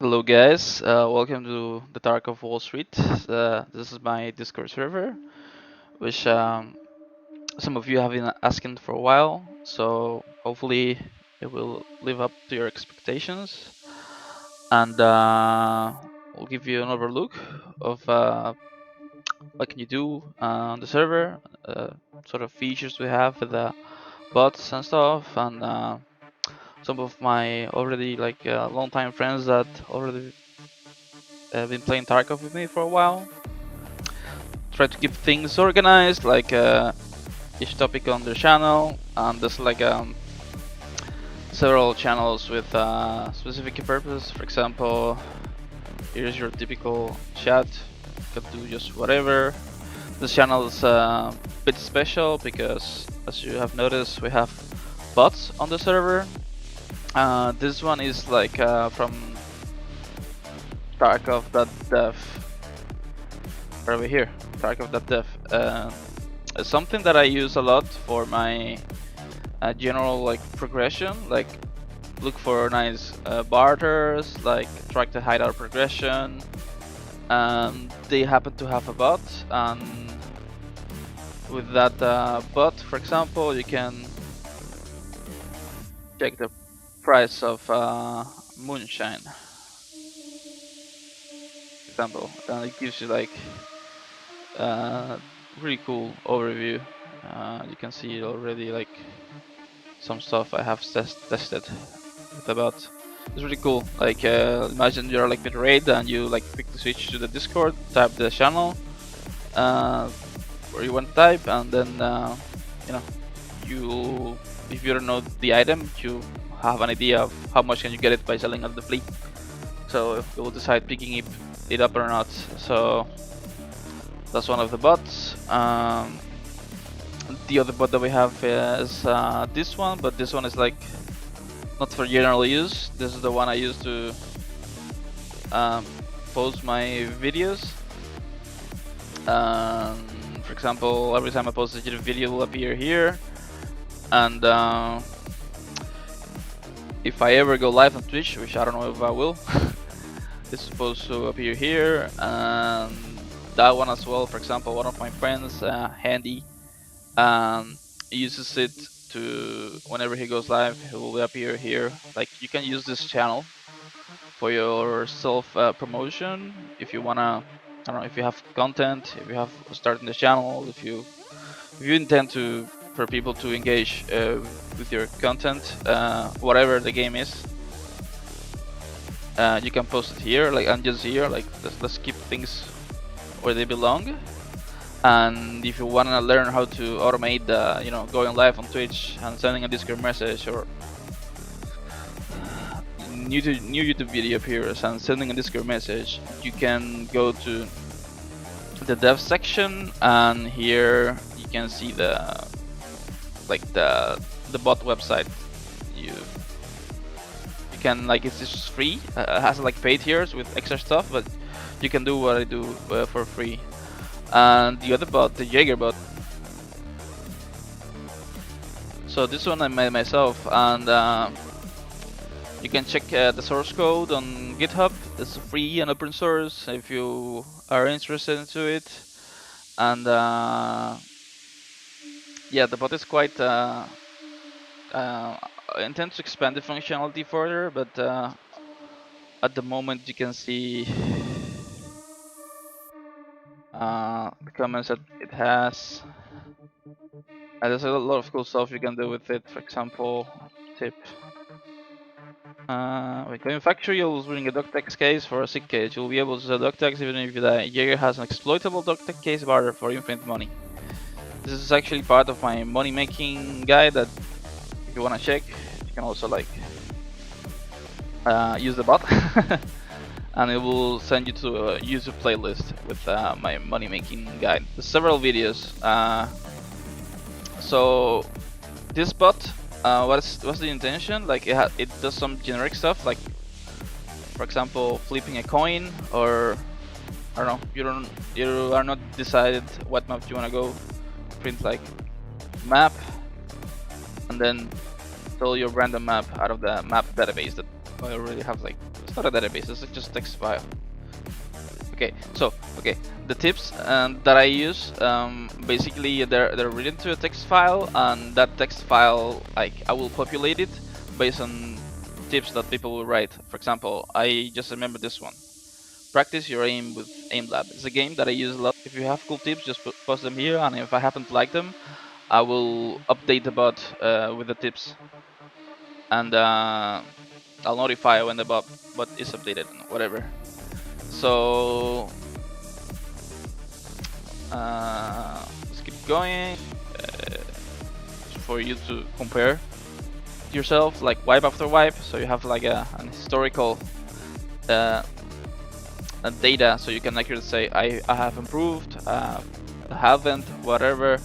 Hello guys, welcome to the Tarkov Wall Street. This is my Discord server, which some of you have been asking for a while, so hopefully it will live up to your expectations. And we'll give you an overlook of what can you do on the server, uh, sort of features we have with the bots and stuff, and some of my already long-time friends that already been playing Tarkov with me for a while. Try to keep things organized, like each topic on their channel, and there's several channels with specific purpose. For example, here's your typical chat. You can do just whatever. This channel is a bit special because, as you have noticed, we have bots on the server. This one is from Tarkov.dev, right over here, Tarkov.dev. It's something that I use a lot for my general progression, like look for nice barters, like try to hide our progression. They happen to have a bot, and with that bot, for example, you can check the price of moonshine, for example, and it gives you uh, really cool overview. You can see already some stuff I have tested with the bot. It's really cool. Imagine you're like with raid and you quickly switch to the Discord, type the channel uh, where you want to type, and then you know you if you don't know the item, you have an idea of how much can you get it by selling on the flea. So you will decide picking it up or not. So that's one of the bots. The other bot that we have is this one, but this one is not for general use. This is the one I use to um, post my videos. For example, every time I post a video, it will appear here. And if I ever go live on Twitch, which I don't know if I will, it's supposed to appear here. And that one as well. For example, one of my friends, Handy, uses it to whenever he goes live, it will appear here. Like you can use this channel for your self promotion if you wanna. I don't know if you have content, if you have starting the channel, if you intend to for people to engage with your content, whatever the game is. You can post it here, and just here, let's keep things where they belong. And if you wanna learn how to automate, going live on Twitch and sending a Discord message, or new YouTube video appears and sending a Discord message, you can go to the dev section, and here you can see the bot website. You can it's just free. It has paid tiers with extra stuff, but you can do what I do for free. And the other bot, the Jaeger bot. So this one I made myself, and you can check the source code on GitHub. It's free and open source if you are interested into it. And yeah, the bot is quite. I intend to expand the functionality further, but at the moment you can see the comments that it has. There's a lot of cool stuff you can do with it. For example, tip. When factory, you'll bring a doctex case for a sick cage. You'll be able to sell doctex even if you die. Jaeger has an exploitable doctex case barter for infinite money. This is actually part of my money making guide that if you wanna check, you can also use the bot. And it will send you to a user playlist with my money making guide. There's several videos. So this bot, what's the intention? It does some generic stuff, like for example flipping a coin, or I don't know. You are not decided what map you wanna go. Print map, and then tell your random map out of the map database that I already have like, it's not a database, it's just text file. Okay, so the tips that I use, basically they're written to a text file, and that text file, like, I will populate it based on tips that people will write. For example, I just remember this one: practice your aim with aim lab. It's a game that I use a lot. If you have cool tips, just post them here, and if I happen to like them, I will update the bot with the tips, and I'll notify when the bot is updated, whatever. So let's keep going. For you to compare yourself, like wipe after wipe, so you have like an historical data, so you can accurately say I have improved, I haven't, whatever.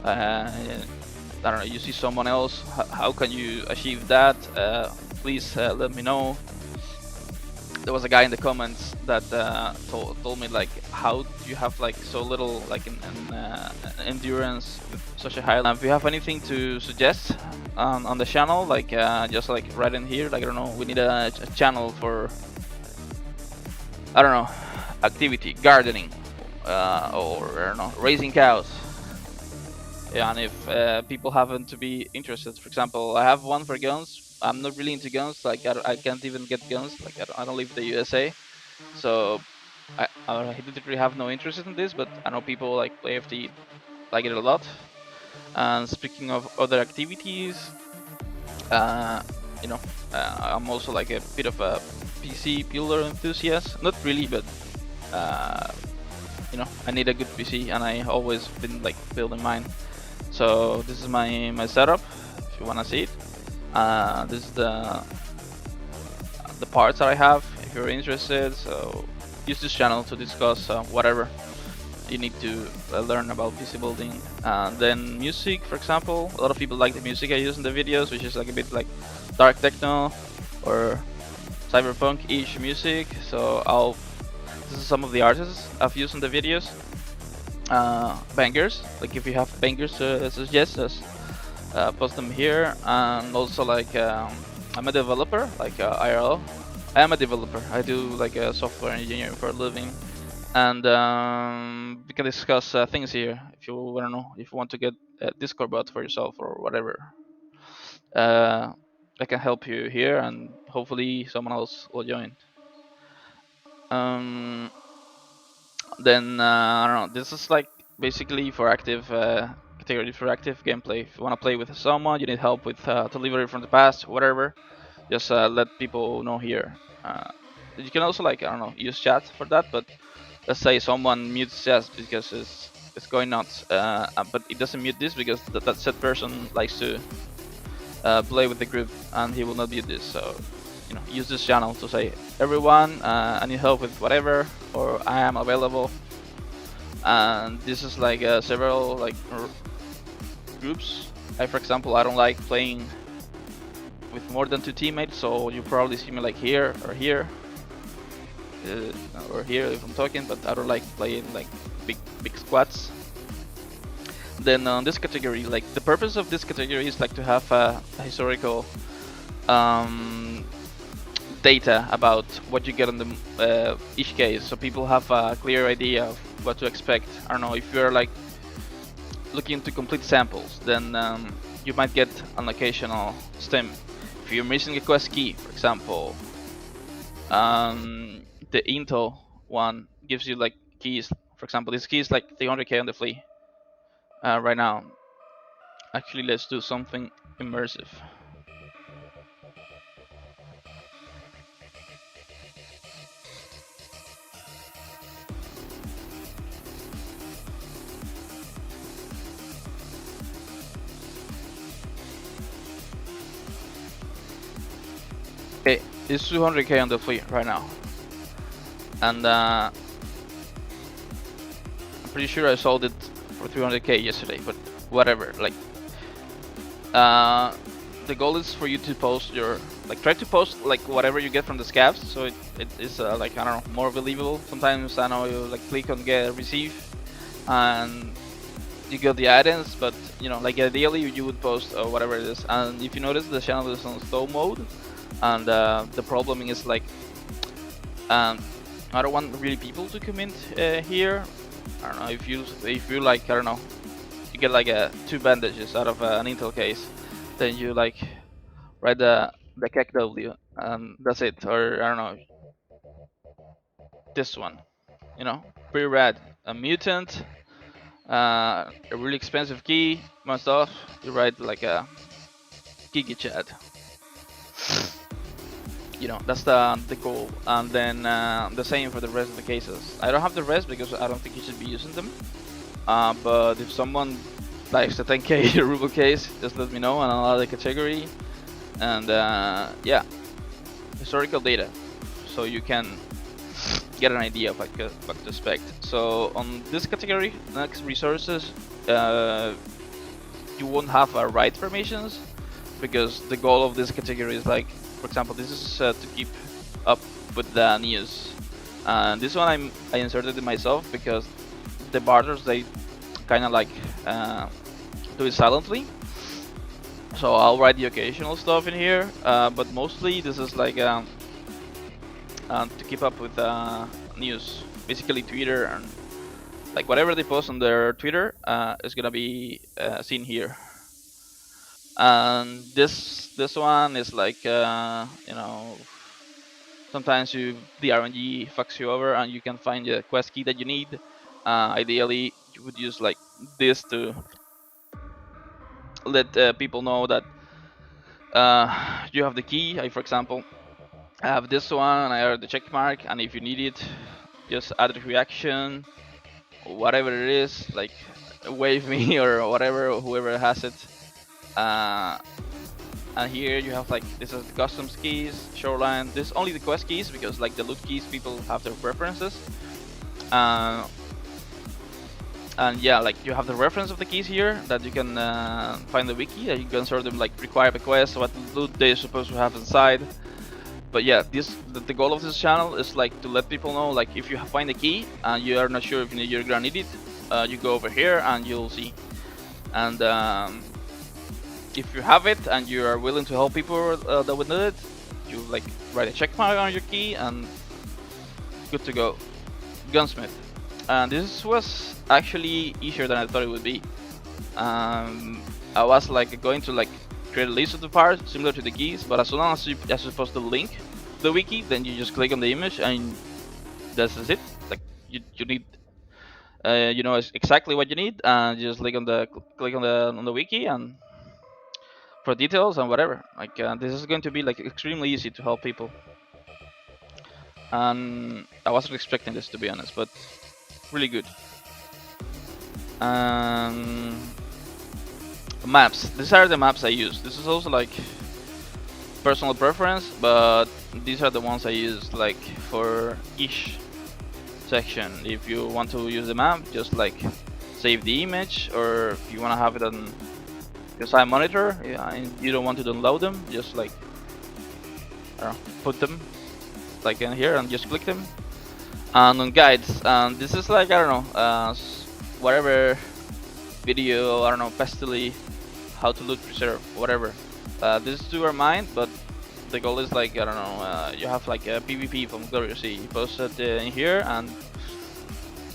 I don't know, you see someone else, how can you achieve that? Please let me know. There was a guy in the comments that told me, like, how do you have like so little like endurance with such a high level. If you have anything to suggest on the channel, like just like right in here, like, I don't know, we need a channel for, I don't know, activity, gardening, or I don't know, raising cows. Yeah, and if people happen to be interested, for example, I have one for guns. I'm not really into guns, like I can't even get guns, like I don't live in the USA, so I literally have no interest in this, but I know people like play FT like it a lot. And speaking of other activities, uh, you know, I'm also like a bit of a PC builder enthusiast. Not really, but uh, you know, I need a good PC, and I always been like building mine. So this is my setup. If you wanna see it, this is the parts that I have. If you're interested, so use this channel to discuss whatever you need to learn about PC building. Then music, for example, a lot of people like the music I use in the videos, which is like a bit like dark techno or cyberpunk-ish music. So this is some of the artists I've used in the videos. Bangers, like if you have bangers to suggest, just post them here. And also like I'm a developer, like IRL. I am a developer. I do like software engineering for a living, and we can discuss things here if you want to know, if you want to get a Discord bot for yourself or whatever. uh, I can help you here, and hopefully someone else will join. um, then I don't know, this is like basically for active category for active gameplay. If you want to play with someone, you need help with delivery from the past, whatever, just let people know here. You can also, like, I don't know, use chat for that, but let's say someone mutes chat because it's going nuts, but it doesn't mute this because that said person likes to play with the group, and he will not mute this. So, you know, use this channel to say, everyone, I need help with whatever, or I am available. And this is like several like groups. For example, I don't like playing with more than 2 teammates, so you probably see me like here or here, or here if I'm talking, but I don't like playing like big squads. Then on this category, like the purpose of this category is like to have a historical data about what you get on the each case, so people have a clear idea of what to expect. I don't know, if you're like looking to complete samples, then you might get an occasional stim. If you're missing a quest key, for example, the Intel one gives you like keys. For example, this key is like 300k on the flea right now. Actually, let's do something immersive. Okay, it's 200k on the flea right now, and I'm pretty sure I sold it for 300k yesterday, but whatever. Like, the goal is for you to post your, like, try to post like whatever you get from the scavs, so it is like, I don't know, more believable. Sometimes I know you like click on get receive and you get the items, but you know, like ideally you would post whatever it is. And if you notice, the channel is on slow mode, And the problem is like, um, I don't want really people to come in here. I don't know if you like, I don't know, you get like two bandages out of an Intel case, then you like write the KEKW and that's it. Or I don't know, this one, pretty rad. A mutant, a really expensive key, most off. You write like a Gigi chat. That's the goal. And then the same for the rest of the cases. I don't have the rest because I don't think you should be using them. But if someone likes the 10k ruble case, just let me know and I'll add the category. And yeah, historical data, so you can get an idea of what to expect. So on this category, next resources, you won't have write permissions because the goal of this category is like, for example, this is to keep up with the news. And this one I inserted it myself because the barters, they kind of like do it silently. So I'll write the occasional stuff in here, but mostly this is like to keep up with news, basically Twitter, and like whatever they post on their Twitter is gonna be seen here. And this one is like sometimes the RNG fucks you over and you can find the quest key that you need. Ideally, you would use like this to let people know that you have the key. For example, I have this one, I have the check mark, and if you need it, just add a reaction, whatever it is, like wave me or whatever, whoever has it. Uh, and here you have like, this is the customs keys, shoreline. This is only the quest keys because like the loot keys, people have their preferences. And yeah, like you have the reference of the keys here that you can find the wiki, and you can sort of like require the quest, what loot they're supposed to have inside. But yeah, the goal of this channel is like to let people know, like if you find a key and you are not sure if you're gonna need it, you go over here and you'll see. And if you have it and you are willing to help people that would need it, you like write a check mark on your key and good to go. Gunsmith. And this was actually easier than I thought it would be. I was like going to like create a list of the parts similar to the keys, but as soon as you're supposed to link the wiki, then you just click on the image and that's it. Like you need you know exactly what you need, and you just click on the wiki and for details and whatever. Like this is going to be like extremely easy to help people. And I wasn't expecting this, to be honest, but really good. Maps. These are the maps I use. This is also like personal preference, but these are the ones I use like for each section. If you want to use the map, just like save the image, or if you want to have it on your side monitor, yeah, and you don't want to download them, just like put them like in here and just click them. And on guides, this is like, I don't know, whatever video, I don't know, Pestily, how to loot preserve, whatever. These two are mine, but the goal is like, I don't know, you have like a PvP from Glorious Sea, you post it in here and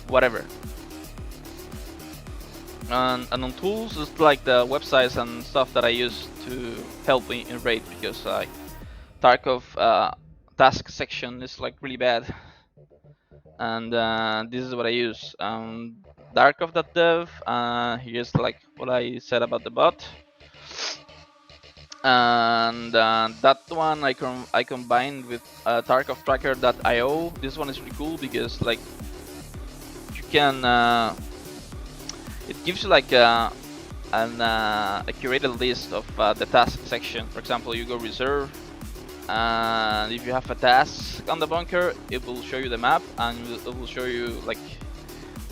whatever. And on tools, it's like the websites and stuff that I use to help me in raid, because Tarkov task section is like really bad. And this is what I use. Tarkov.dev. Here's like what I said about the bot. And that one I combined with tarkovtracker.io. This one is really cool because like you can it gives you like a curated list of the task section. For example, you go reserve, and if you have a task on the bunker, it will show you the map, and it will show you like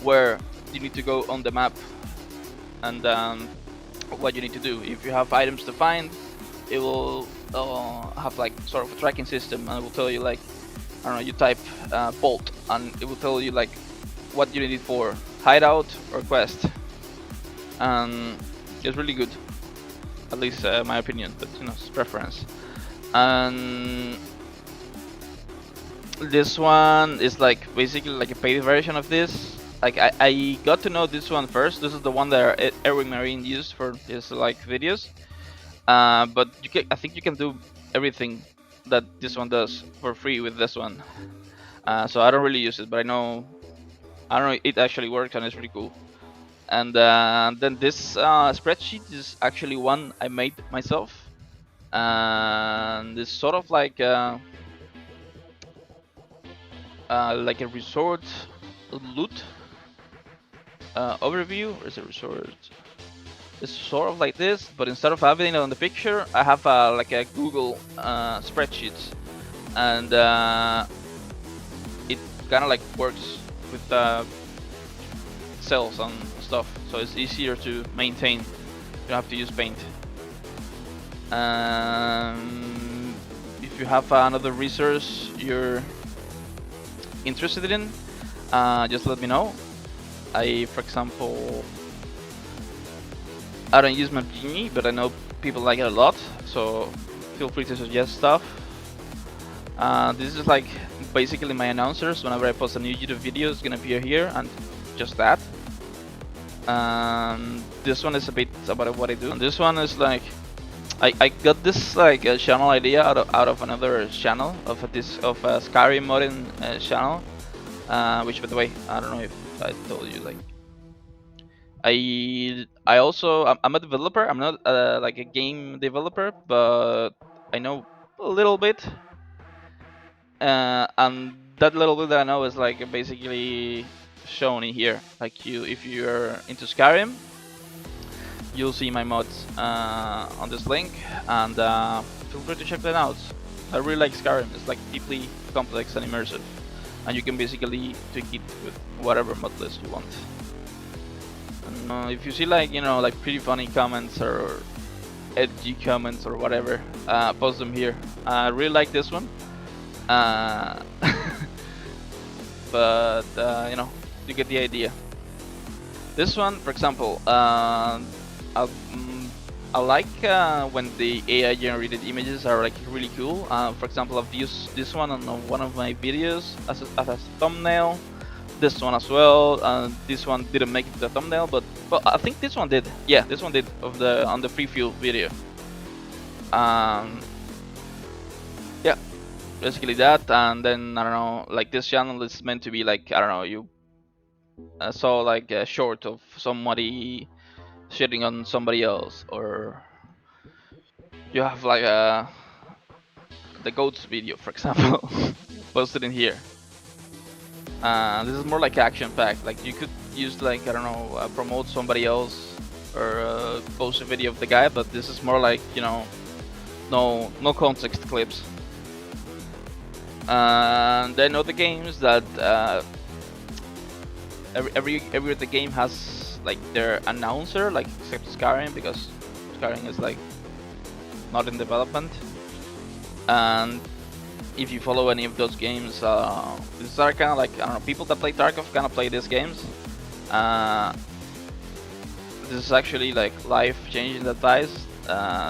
where you need to go on the map, and what you need to do. If you have items to find, it will have like sort of a tracking system, and it will tell you like, I don't know, you type bolt, and it will tell you like what you need it for, hideout or quest. And it's really good, at least my opinion, but it's preference. And this one is like basically like a paid version of this. Like I got to know this one first. This is the one that Erwin Marine used for his like videos. But I think you can do everything that this one does for free with this one. So I don't really use it, but I don't know, it actually works and it's pretty cool. And then this spreadsheet is actually one I made myself, and it's sort of like a resort loot overview. Where's a resort? It's sort of like this, but instead of having it on the picture, I have like a Google spreadsheet, and it kind of like works with cells and stuff, so it's easier to maintain. You don't have to use Paint. If you have another resource you're interested in, just let me know. For example, I don't use Mapgenie, but I know people like it a lot, so feel free to suggest stuff. This is like basically my announcers. Whenever I post a new YouTube video, it's gonna appear here, and just that. This one is a bit about what I do. And this one is like I got this like a channel idea out of another channel of a Skyrim modding channel, which by the way I don't know if I told you, like I also I'm a developer. I'm not like a game developer, but I know a little bit, and that little bit that I know is like basically shown in here. Like if you're into Skyrim, you'll see my mods on this link, and feel free to check that out. I really like Skyrim. It's like deeply complex and immersive, and you can basically tweak it with whatever mod list you want. And if you see like like pretty funny comments or edgy comments or whatever, post them here. I really like this one, uh, but you get the idea. This one, for example, I like when the AI generated images are like really cool. For example, I've used this one on one of my videos as a thumbnail. This one as well. This one didn't make it the thumbnail, but well, I think this one did. Yeah, this one did on the free fuel video. Um, yeah, basically that. And then I don't know, like this channel is meant to be like, I don't know, you saw like a short of somebody shitting on somebody else, or you have like the goats video, for example, posted in here. This is more like action packed. Like you could use like, I don't know, promote somebody else or post a video of the guy, but this is more like no context clips. And then other games that every other game has like their announcer, like except Skyrim, because Skyrim is like not in development. And if you follow any of those games, these are kind of like, I don't know, people that play Tarkov kind of play these games. This is actually like life-changing advice.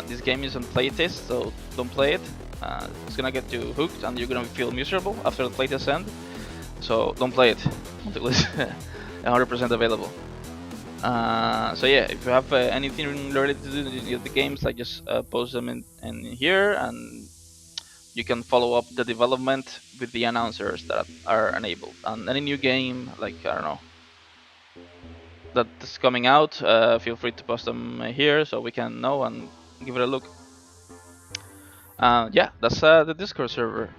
This game is on playtest, so don't play it. It's gonna get you hooked, and you're gonna feel miserable after the playtest end. So don't play it until it's 100% available. So yeah, if you have anything related to the games, like just post them in here, and you can follow up the development with the announcers that are enabled. And any new game, like I don't know, that is coming out, feel free to post them here so we can know and give it a look. Yeah, that's the Discord server.